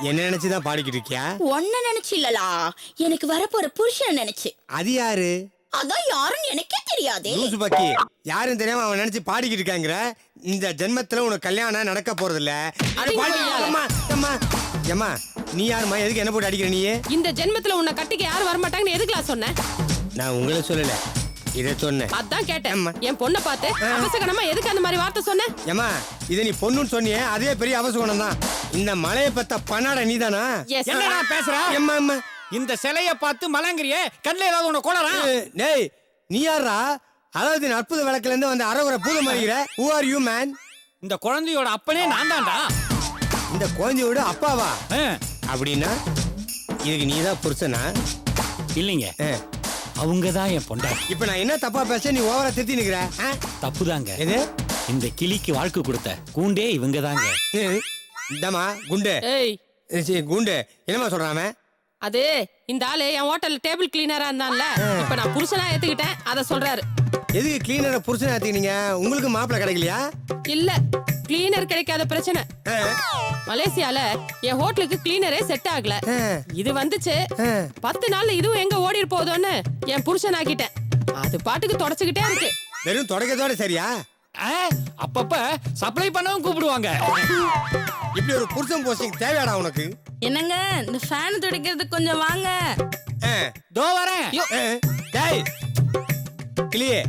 என்ன நினைச்சுதான் பாடிக்கிட்டு இருக்கியா? ஒன்ன நினைச்சு இல்லலா, எனக்கு வரப்போற புருஷன் நினைச்சு. அது யாரு? அதான் யாருன்னு எனக்கே தெரியாதே. லூசு பக்கி, யாரும் தெரியாம அவன் நினைச்சு பாடிக்கிட்டு இருக்காங்கிற. இந்த ஜென்மத்துல உனக்கு கல்யாணம் நடக்க போறது இல்ல. ஏமா நீ யாருமா? எதுக்கு என்ன போட்டு அடிக்கிற நீ? இந்த ஜென்மத்துல உன்னை கட்டிக்க யாரும் வரமாட்டாங்கன்னு எதுக்குலாம் சொன்ன? நான் உங்களை சொல்லல, இத சொன்னேன். அதான் கேட்டேன். என் பொண்ணை பார்த்து அவசகனமா எதுக்கு அந்த மாதிரி வார்த்தை சொன்ன? ஏமா இத நீ பொண்ணுன்னு சொன்னியே, அதே பெரிய அவசகுணம் தான். இந்த மலையை பத்த பண்ணாட நீதானா? என்னடா பேசுற? ஏம்மா அம்மா, இந்த சிலைய பார்த்து மலங்கறியே, கண்ணுல ஏதாவது உன கோளரா? டேய் நீ யாரா? அதாவது அற்புத விளக்குல இருந்து வந்து அறகுற பூதம் மாறிக்கிற. Who are you man? இந்த குழந்தையோட அப்பனே நான் தான்டா. இந்த குழந்தையோட அப்பாவா? அப்படின்னா இதுக்கு நீதான் புருஷனா? இல்லைங்க, அவங்கதான் என் பொண்டாட்டி. இப்ப நான் என்ன தப்பா பேச நீ ஓவரா திட்டி நிக்கிற? தப்புதாங்க. எது? இந்த கிளிக்கு வாழ்க்கை கொடுத்த கூண்டே இவங்கதாங்க. இந்தமா குண்டு. ஏய் குண்டு என்னமா சொல்றாம? அது இந்த ஆளு என் ஹோட்டல்ல டேபிள் கிளீனரா இருந்தான்ல, இப்ப நான் புருஷனா ஏத்துக்கிட்டேன், அத சொல்றாரு. எதுக்கு கிளீனரை புருஷனா ஏத்துக்கினீங்க? உங்களுக்கு மாப்பிள்ளை கிடைக்கலையா? இல்ல, கிளீனர் கிடைக்காத பிரச்சனை. மலேசியால என் ஹோட்டலுக்கு கிளீனரே செட் ஆகல. இது வந்துச்சு, 10 நாள்ல இதுவும் எங்க ஓடி போதோன்னு என் புருஷன் ஆக்கிட்டேன். அது பாட்டுக்கு தொடச்சுக்கிட்டே இருக்கு. வெறும் தொடக்கத்தோட சரியா? அப்பப்ப சப்ளை பண்ணவும் கூப்பிடுவாங்க. இப்படி ஒரு புருஷன் போஸ்டிங் தேவையாடா உனக்கு? என்னங்க, இந்த ஃபேன் துடைக்கிறது கொஞ்சம் வாங்க. தோ வரேன். டேய் கிளியே,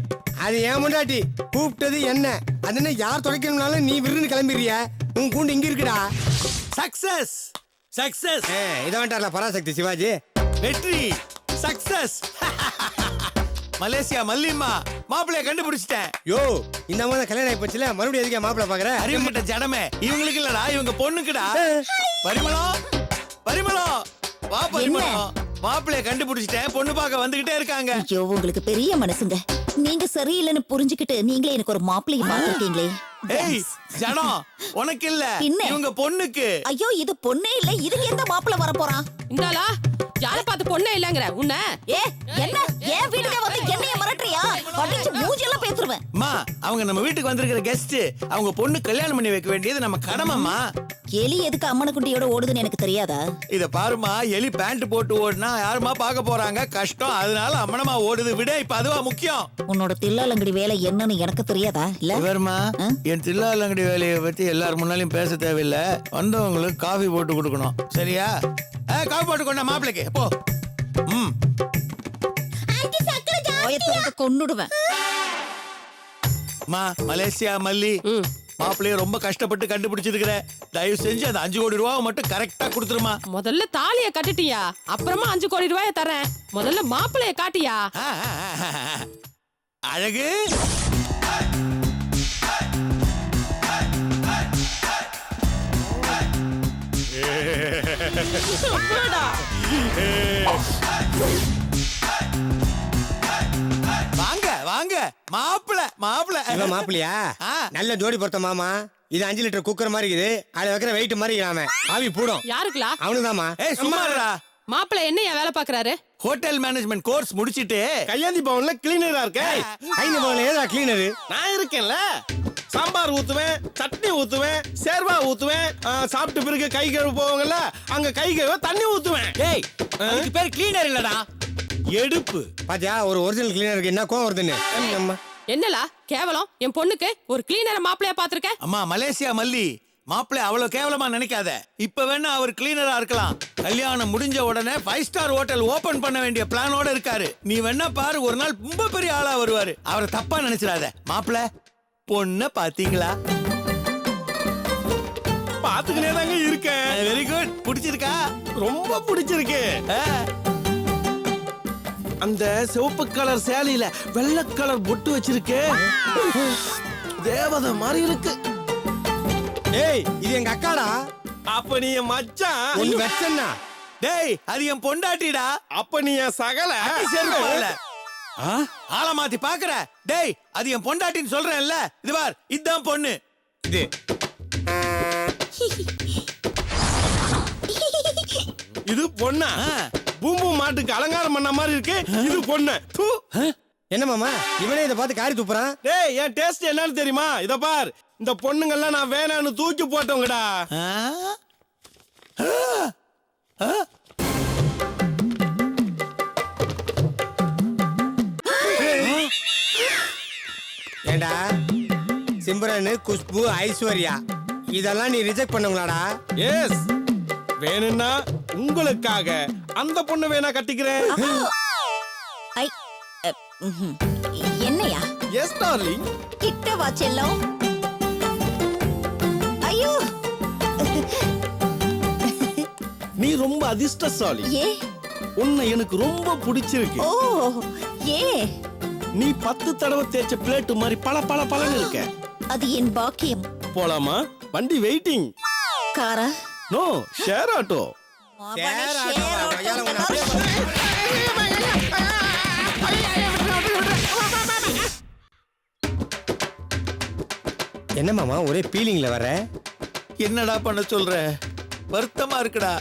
அது ஏன் முண்டாட்டி கூப்பிட்டது என்ன? அது என்ன யார் துடைக்கணும்னாலும் நீ விருன்னு கிளம்பிடுறிய. உன் கூண்டு இங்க இருக்குடா. Success success. இத வந்துட்டார்ல பராசக்தி சிவாஜி. வெற்றி சக்சஸ். மலேசியா மல்லிம்மா மாப்பிள்ளைய கண்டுபிடிச்சிட்டேன். யோ இந்த மாதிரி கல்யாணம் ஆயிப்போச்சுல, மறுபடியும் எதுக்கே மாப்பிள்ளை பாக்குற? அறிவுகிட்ட ஜடமே, இவங்களுக்கு இல்லடா, இவங்க பொண்ணுக்குடா. பரிமளம் பரிமளம் வா பரிமளம். மாப்பிள்ளைய கண்டுபிடிச்சிட்டேன், பொண்ணு பார்க்க வந்துகிட்டே இருக்காங்க. ஐயோ உங்களுக்கு பெரிய மனசுங்க. நீங்க சரியில்லைன்னு புரிஞ்சுக்கிட்டு நீங்களே எனக்கு ஒரு மாப்பிள்ளையை பாத்துருக்கீங்களே. ஏய் ஜடம் உனக்கு இல்ல, இவங்க பொண்ணுக்கு. ஐயோ இது பொண்ணே இல்ல, இதுக்கு எந்த மாப்பிள்ளை வர போறான்? இந்தாளா யார பார்த்து பொண்ணே இல்லங்கற உன்ன? என்ன என் வீட்டுக்கே வந்து என்னைய மிரட்டறியா? அடிச்சு மூஞ்சியெல்லாம் பேத்துருவேன். அம்மா அவங்க நம்ம வீட்டுக்கு வந்திருக்கிற கெஸ்ட், அவங்க பொண்ணு கல்யாணம் பண்ணி வைக்க வேண்டியது நம்ம கடமைம்மா. எலி எதுக்கு அம்மன குண்டியோட ஓடுதுன்னு எனக்கு தெரியாதா? இத பாருமா, எலி பேண்ட் போட்டு ஓடுனா யாருமா பார்க்க போறாங்க? கஷ்டம், அதனால அம்மனமா ஓடுது. விட இப்ப அதுவா முக்கியம். உன்னோட தில்லாலங்கடி வேலை என்னன்னு எனக்கு தெரியாதா? இல்ல இவர்மா, என் தில்லாலங்கடி வேலையை பத்தி எல்லாரும் முன்னாலையும் பேச தேவையில்லை. வந்தவங்களுக்கு காஃபி போட்டு கொடுக்கணும், சரியா? காஃபி போட்டு கொண்டா மாப்பிளைக்கு போ. கொன்னுடுவேன். மலேசியா மல்லி, மாப்பிள்ளைய ரொம்ப கஷ்டப்பட்டு கண்டுபிடிச்சிருக்கிற. தயவு செஞ்சு அந்த 5 கோடி ரூபாய் மட்டும் கரெக்டா கொடுத்துருமா. முதல்ல தாலிய கட்டிட்டியா, அப்புறமா 5 கோடி ரூபாய தரேன். முதல்ல மாப்பிளைய காட்டியா. அழகு வாங்க வாங்க மாப்பிள மாப்பிள. இவன் மாப்பிளையா? நல்ல ஜோடி பொறுத்த மாமா. இது 5 லிட்டர் குக்கர் மாதிரி இருக்குது. அதுல வைக்கிற வெயிட் மாதிரி இல்லாம ஆவி பூடும். யாருக்குலா? அவனுதாமா. ஏய் சும்மாடா. மாப்பிளை என்னையா வேலை பாக்குறாரு? ஹோட்டல் மேனேஜ்மெண்ட் கோர்ஸ் முடிச்சிட்டு கையாந்தி பவன்ல கிளீனரா இருக்க. கையாந்தி பவன்ல ஏதா கிளீனர்? நான் இருக்கேன்ல. சாம்பார் ஊத்துவேன், சட்னி ஊத்துவேன், சேர்வா ஊத்துவேன். சாப்பிட்டு பிறகு கை கழுவு போவாங்கல்ல, அங்க கை கழுவ தண்ணி ஊத்துவேன். டேய் அதுக்கு பேர் கிளீனர் இல்லடா, எடுப்பு. பாத்தியா ஒரு ஒரிஜினல் கிளீனருக்கு என்ன கோவம் வருதுன்னு? என்னலா கேவலம், என் பொண்ணுக்கு ஒரு கிளீனரை மாப்பிளையா பாத்திருக்க. அம்மா மலேசியா மல்லி, மாப்பிள்ளை அவ்வளவு கேவலமா நினைக்காத. இப்ப வேணா அவர் கிளீனரா இருக்கலாம். கல்யாணம் முடிஞ்ச உடனே 5 ஸ்டார் ஹோட்டல் ஓபன் பண்ண வேண்டிய பிளானோட இருக்காரு. நீ வேணா பாரு, ஒரு நாள் ரொம்ப பெரிய ஆளா வருவாரு. அவரை தப்பா நினைச்சிடாத. மாப்பிள்ளை பொண்ண பாத்தீங்களா? பாத்துக்கினே தாங்க இருக்கேன். Very good. பிடிச்சிருக்கா? ரொம்ப பிடிச்சிருக்கு. அந்த சிவப்பு கலர் சேலையில வெள்ளை கலர் பொட்டு வச்சிருக்கு. தேவதை மாதிரி இருக்கு. டேய் இது எங்க அக்காடா. அப்ப நீ என் மச்சான். ஒன்னு வெச்சன்னா. டேய் அது என் பொண்டாட்டிடா. அப்ப நீ என் சகல. ஆள மாத்தி பாக்குற. டேய் அது என் பொண்டாட்டின்னு சொல்றேன்ல. இது பார், இதுதான் பொண்ணு. இது இது பொண்ணா? பூம்பு மாட்டுக்கு அலங்காரம் பண்ண மாதிரி இருக்கு. இது பொண்ணு. என்ன மாமா இவனே இத பார்த்து காரி துப்புறான்? டேய் என் டேஸ்ட் என்னன்னு தெரியுமா? இத பார், இந்த பொண்ணுங்கெல்லாம் நான் வேணான்னு தூக்கி போட்டவங்கடா. கல்யாண், குஷ்பு, ஐஸ்வர்யா இதெல்லாம் நீ ரிஜெக்ட் பண்ணுங்களாடா? எஸ், வேணும்னா உங்களுக்காக அந்த பொண்ணு வேணா கட்டிக்கிறேன். ஐ என்னையா? Yes darling. கிட்ட வா செல்லம். ஐயோ, நீ ரொம்ப அதிர்ஷ்டசாலி. ஏ உன்னை எனக்கு ரொம்ப பிடிச்சிருக்கு. ஓ ஏ நீ 10 தடவை தேய்ச்ச பிளேட் மாதிரி பளபளன்னு இருக்க. அது என் பாக்கியம். போலாமா? வண்டி வெயிட்டிங். காரா? No, share auto. சேர் ஆட்டோவா? ஐயால உன்னை அப்படியே பண்ணு. என்ன மாமா ஒரே பீலிங்ல வர? என்னடா பண்ண சொல்ற? வருத்தமா இருக்குடா.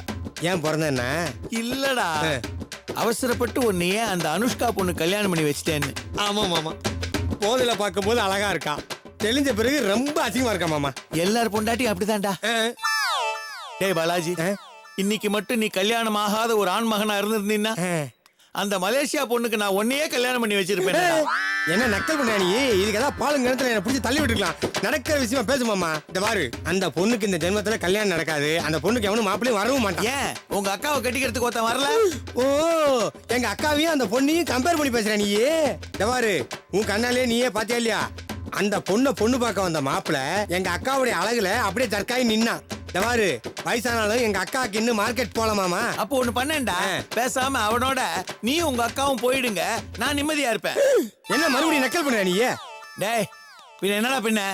ஏன் பிறந்தேன்னா? இல்லடா, அவசரப்பட்டு உன்னையே அந்த அனுஷ்கா பொண்ணு கல்யாணம் பண்ணி வச்சிட்டேன்னு. ஆமா மாமா, போதில பார்க்கும்போது அழகா இருக்கா, தெளிஞ்ச பிறகு ரொம்ப அசிங்கமா இருக்கா மாமா. எல்லார் பொண்டாட்டியும் அப்படிதான்டா. டேய் பாலாஜி, இன்னைக்கு மட்டும் நீ கல்யாணம் ஆகாத ஒரு ஆண் மகனா இருந்திருந்தீன்னா அந்த மலேசியா பொண்ணுக்கு நான் உன்னையே கல்யாணம் பண்ணி வச்சிருப்பேன். என்ன நக்கல் பண்ண நீ? இதுக்கு ஏதாவது பாலுங்க நேரத்துல என்ன பிடிச்சி தள்ளி விட்டுக்கலாம். நடக்கிற விஷயமா பேசுமாமா. இந்த பாரு, அந்த பொண்ணுக்கு இந்த ஜென்மத்துல கல்யாணம் நடக்காது. அந்த பொண்ணுக்கு எவனும் மாப்பிளையும் வரவும் மாட்டான். ஏன் உங்க அக்காவை கட்டிக்கிறதுக்கு ஒருத்தன் வரல? ஓ, எங்க அக்காவையும் அந்த பொண்ணையும் கம்பேர் பண்ணி பேசுற நீ. இந்த பாரு, உன் கண்ணாலே நீயே பாத்தியா இல்லையா? அந்த பொண்ணு பார்க்க வந்த மாப்பிளை எங்க அக்காவுடைய அழகுல அப்படியே ஜர்க்காயி நின்னான். இந்த பாரு, வயசானாலும் எங்க அக்காவுக்கு இன்னும் மார்க்கெட் போலாமாமா. அப்போ ஒண்ணு பண்ணேன்டா, பேசாம அவனோட நீ உங்க அக்காவும் போயிடுங்க, நான் நிம்மதியா இருப்பேன். என்ன மறுபடியும் நக்கல் பண்ண நீ? டேய், பின்ன என்னடா பின்ன?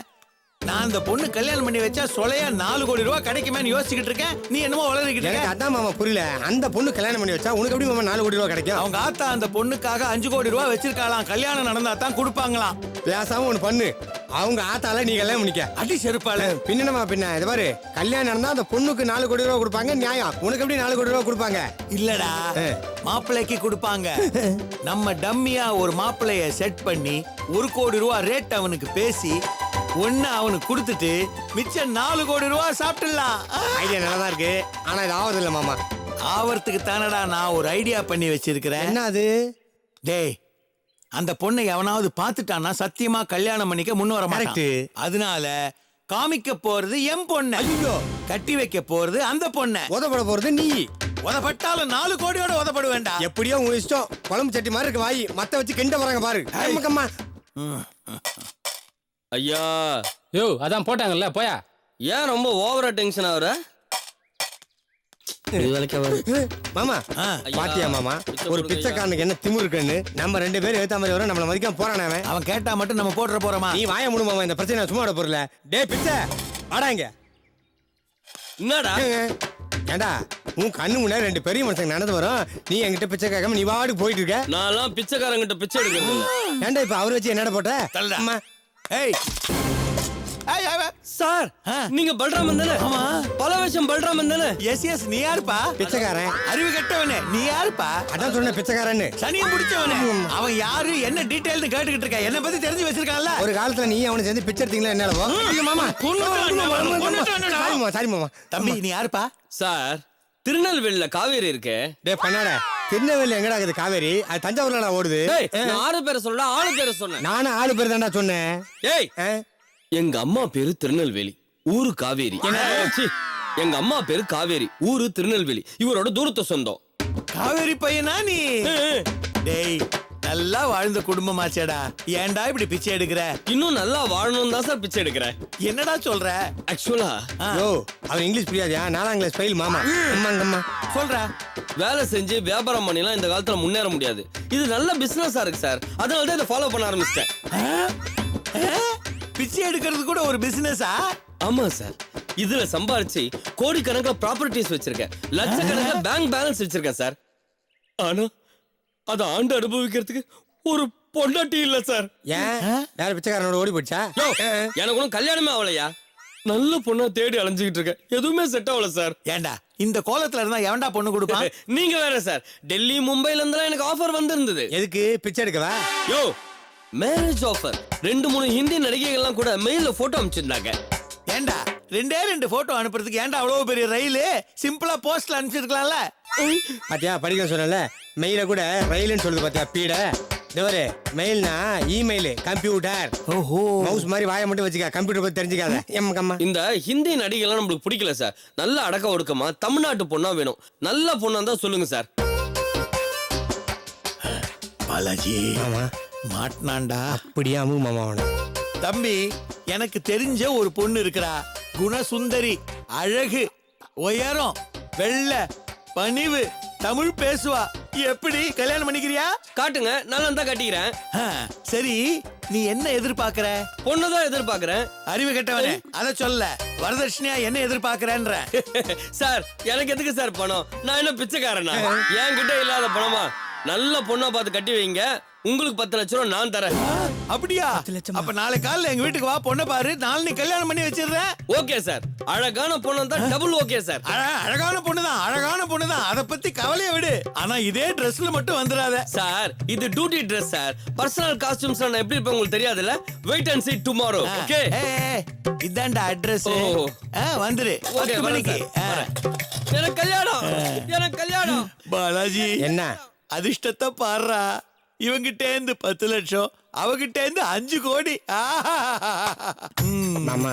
நான் அந்த பொண்ணு கல்யாணம் பண்ணி வச்சா சொலையா 4 கோடி ரூபாய் கிடைக்குமேன்னு யோசிச்சுக்கிட்டு இருக்கேன். நீ என்னமோ வளர்க்கிட்டு எனக்கு இருக்க. அதான் மாமா புரியல. அந்த பொண்ணு கல்யாணம் பண்ணி வச்சா உனக்கு எப்படி மாமா 4 கோடி ரூபாய் கிடைக்கும்? அவங்க ஆத்தா அந்த பொண்ணுக்காக 5 கோடி ரூபாய் வச்சிருக்காளாம். கல்யாணம் நடந்தா தான் கொடுப்பாங்களாம். பேசாம ஒண்ணு பண்ணு, அவங்க ஆத்தால நீ கல்யாணம் பண்ணிக்க. அடி செருப்பாளு. பின்னமா பின்ன இது பாரு, கல்யாணம் நடந்தா அந்த பொண்ணுக்கு 4 கோடி ரூபாய் கொடுப்பாங்க, நியாயம். உனக்கு எப்படி 4 கோடி ரூபாய் கொடுப்பாங்க? இல்லடா, மாப்பிள்ளைக்கு கொடுப்பாங்க. நம்ம டம்மியா ஒரு மாப்பிள்ளைய செட் பண்ணி 1 கோடி ரூபாய் ரேட் அவனுக்கு பேசி ஒன்னு அவனுக்கு கொடுத்துட்டு மிச்சம் 4 கோடி ரூபாய் சாப்பிட்டுலாம். ஐடியா நல்லா இருக்கு, ஆனா இது ஆவது இல்ல மாமா. ஆவறதுக்கு தானடா நான் ஒரு ஐடியா பண்ணி வச்சிருக்கிறேன். என்ன அது? டேய், அந்த பொண்ணை எவனாவது பாத்துட்டான்னா சத்தியமா கல்யாணம் பண்ணிக்க முன்ன வர மாட்டான். Correct. அதனால காமிக்க போறது என் பொண்ணு. ஐயோ, கட்டி வைக்க போறது அந்த பொண்ணு. உதப்பட போறது நீ. உதப்பட்டாலும் 4 கோடியோட உதப்பட வேண்டாம். எப்படியோ உன் இஷ்டம். குழம்பு சட்டி மாதிரி இருக்கு வாய், மத்த வச்சு கிண்ட வராங்க பாரு. அம்மா ஐயா, யோ அதான் போட்டாங்கல்ல, போயா. ஏன் ரொம்ப ஓவரா டென்ஷன் ஆகுற? மாமா, ஆ. பாத்தியா மாமா, ஒரு பிச்சைக்காரனுக்கு என்ன திமிரு இருக்குன்னு. நம்ம 2 பேரும் ஏத்த மாதிரி வரோம், நம்மள மதிக்காம போறானே அவன். அவன் கேட்டா மட்டும் நம்ம போடுற போறோமா? நீ வாய முடு மாமா, இந்த பிரச்சனை சும்மா விட போறல. டேய் பிச்சை, வாடா இங்க. என்னடா? ஏண்டா, உன் கண்ணு முன்னாடி 2 பெரிய மனுஷங்க நடந்து வரோம், நீ என்கிட்ட பிச்சை கேட்காம நீ வாட்டுக்கு போயிட்டு இருக்க. நான்லாம் பிச்சைக்காரங்கிட்ட பிச்சை எடுக்கிறது இல்ல. ஏண்டா இப்ப அவரை வச்சு என்னடா போட்ட? தள்ளுடா. அம்மா, ஏய், சார், நீங்க பல்ராமன் தானே? ஆமா. பல விஷயம் பல்ராமன் தானே? எஸ் நீ யாருப்பா? பிச்சைக்காரன். அறிவு கட்டவனே, நீ யாருப்பா? அதான் சொன்ன பிச்சைக்காரன்னு. சனியை முடிச்சவனே. அவன் யாரு என்ன டீடைல்னு கேட்டுக்கிட்டு இருக்க? என்ன பத்தி தெரிஞ்சு வச்சிருக்கான்ல. ஒரு காலத்துல நீ அவனை சேர்ந்து பிச்சை எடுத்தீங்களா என்னவோ? ஐயோ மாமா, சாரி மாமா, சாரி மாமா. தம்பி நீ யாருப்பா? சார், திருநெல்வேலியில காவேரி இருக்கே. டேய் பண்ணாட, திருநெல்வேலி எங்கடா இருக்குது காவேரி? அது தஞ்சாவூர்லடா ஓடுது. டேய், நான் 6 பேரை சொல்லல, 6 பேரை சொன்னேன். நானும் 6 பேர் தான்டா சொன்னேன். ஏய், எங்க அம்மா பேரு திருநெல்வேலி, ஊரு காவேரி. சீ, எங்க அம்மா பேரு காவேரி, ஊரு திருநெல்வேலி. இவரோட தூரத்து சொந்தம். காவேரி பையனா நீ? டேய், நல்லா வாழ்ந்த குடும்பமாச்சேடா. ஏன்டா இப்படி பிச்சை எடுக்கிற? இன்னும் நல்லா வாழணும் தான் சார் பிச்சை எடுக்கிறேன். என்னடா சொல்ற? ஆக்சுவலா யோ, அவர் இங்கிலீஷ் புரியாதியா? 4ஆம் கிளாஸ் ஃபெயில் மாமா. அம்மா சொல்ற? வேலை செஞ்சு வியாபாரம் பண்ணிலாம் இந்த காலத்துல முன்னேற முடியாது. இது நல்ல பிசினஸா இருக்கு சார், அதனால தான் இதை ஃபாலோ பண்ண ஆரம்பிச்சிட்டேன். பிச்சை எடுக்கிறது கூட ஒரு பிசினஸா? ஆமா சார், இதுல சம்பாரிச்சு கோடிக்கணக்கில் ப்ராப்பர்ட்டிஸ் வச்சிருக்கேன், லட்சக்கணக்கில் பேங்க் பேலன்ஸ் வச்சிருக்கேன் சார். ஆனா அதை ஆண்டு அனுபவிக்கிறதுக்கு ஒரு பொண்டாட்டி இல்ல சார். ஏன் வேற பிச்சைக்காரனோட ஓடி போச்சா? யோ, எனக்கு ஒன்றும் கல்யாணமே ஆகலையா? நல்ல பொண்ணா தேடி அலைஞ்சுக்கிட்டு இருக்கேன், எதுவுமே செட் ஆகல சார். ஏண்டா இந்த கோலத்துல இருந்தா எவன்டா பொண்ணு கொடுப்பான்? நீங்க வேற சார், டெல்லி மும்பைல இருந்தெல்லாம் எனக்கு ஆஃபர் வந்திருந்தது. எதுக்கு பிச்சை எடுக்கவா? யோ, மேரேஜ் ஆஃபர். 2-3 ஹிந்தி நடிகைகள்லாம் கூட மெயில்ல போட்டோ அனுப்பிச்சிருந்தாங்க. ஏண்டா 2 போட்டோ அனுப்புறதுக்கு ஏண்டா அவ்வளவு பெரிய ரயில்? சிம்பிளா போஸ்ட்ல அனுப்பிச்சிருக்கலாம்ல. பாத்தியா, படிக்க சொன்னல, மெயில கூட ரயில்னு சொல்லுது பாத்தியா, பீட. தேவரே மெயில்னா இமெயில் கம்ப்யூட்டர் ஓஹோ மவுஸ் மாதிரி வாயை மட்டும் வச்சுக்க கம்ப்யூட்டர் பத்தி தெரிஞ்சுக்காத எம்மக்கம்மா. இந்த ஹிந்தி நடிகைலாம் நம்மளுக்கு பிடிக்கல சார். நல்ல அடக்க ஒடுக்கமா தமிழ்நாட்டு பொண்ணா வேணும். நல்ல பொண்ணா தான் சொல்லுங்க சார். பாலாஜி ஆமா மாட்டினாண்டா. அப்படியே அமு மாமா அவனை. தம்பி எனக்கு தெரிஞ்ச ஒரு பொண்ணு இருக்கிறா. குணசுந்தரி, அழகு, உயரம், வெள்ளை, பணிவு, தமிழ் பேசுவா. எப்படி கல்யாணம் பண்ணிக்கிறியா? காட்டுங்க, நல்லா தான் கட்டிக்கிறேன். ஆ, சரி நீ என்ன எதிர்பார்க்கற? பொண்ணுதான் எதிர்பார்க்கறேன். அறிவு கெட்டவனே அத சொல்ல. வரதட்சணையா என்ன எதிர்பார்க்கறன்ற? சார் எனக்கு எதுக்கு சார் பணம்? நான் என்ன பிச்சைக்காரனா? என்கிட்ட இல்லாத பணமா? நல்ல பொண்ணா பார்த்து கட்டி வைங்க. உங்களுக்கு 10 லட்சம் ரூபாய் நான் தரேன். அப்படியா? அப்ப நாளை காலையில எங்க வீட்டுக்கு வா, பொண்ணை பாரு, நாளை கல்யாணம் பண்ணி வச்சிடுறேன். Okay sir. அழகான பொண்ணு தான் டபுள் ஓகே சார். அழகான பொண்ணுதான், அழகான பொண்ணுதான். அத பத்தி கவலைய விடு. ஆனா இதே Dressல மட்டும் வந்துடாத சார். இது duty Dress sir. Personal costumes நான் எப்படி இருப்பேன் உங்களுக்கு தெரியாதுல்ல. Wait and see tomorrow. Okay. இதான்டா அட்ரஸ். வந்துரு. ஓகே 10 மணிக்கு. எனக்கு கல்யாணம். எனக்கு கல்யாணம். பாலாஜி என்ன அதிர்ஷ்டத்தை பாடுறா. இவங்கிட்ட இருந்து 10 லட்சம், அவகிட்ட இருந்து 5 கோடி. மாமா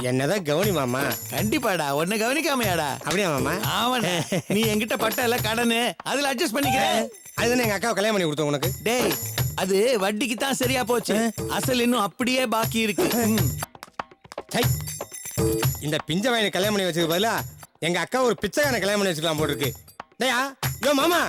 என்னதான் கவனி மாமா. கண்டிப்பாடா, உன்னை கவனிக்காமையாடா? அப்படியா மாமா? ஆவன நீ என்கிட்ட பட்டல கடனு, அதுல அட்ஜஸ்ட் பண்ணிக்கிறேன். அதுதானே எங்க அக்காவை கல்யாணம் பண்ணி கொடுத்தோம் உனக்கு. டேய் அது வட்டிக்கு தான் சரியா போச்சு. அசல் இன்னும் அப்படியே பாக்கி இருக்கு. சை, இந்த பிஞ்ச வயனை கல்யாணம் பண்ணி வச்சதுக்கு பதிலா எங்க அக்கா ஒரு பிச்சைக்கான கல்யாணம் பண்ணி வச்சுக்கலாம் போட்டுருக்கு. டேயா யோ மாமா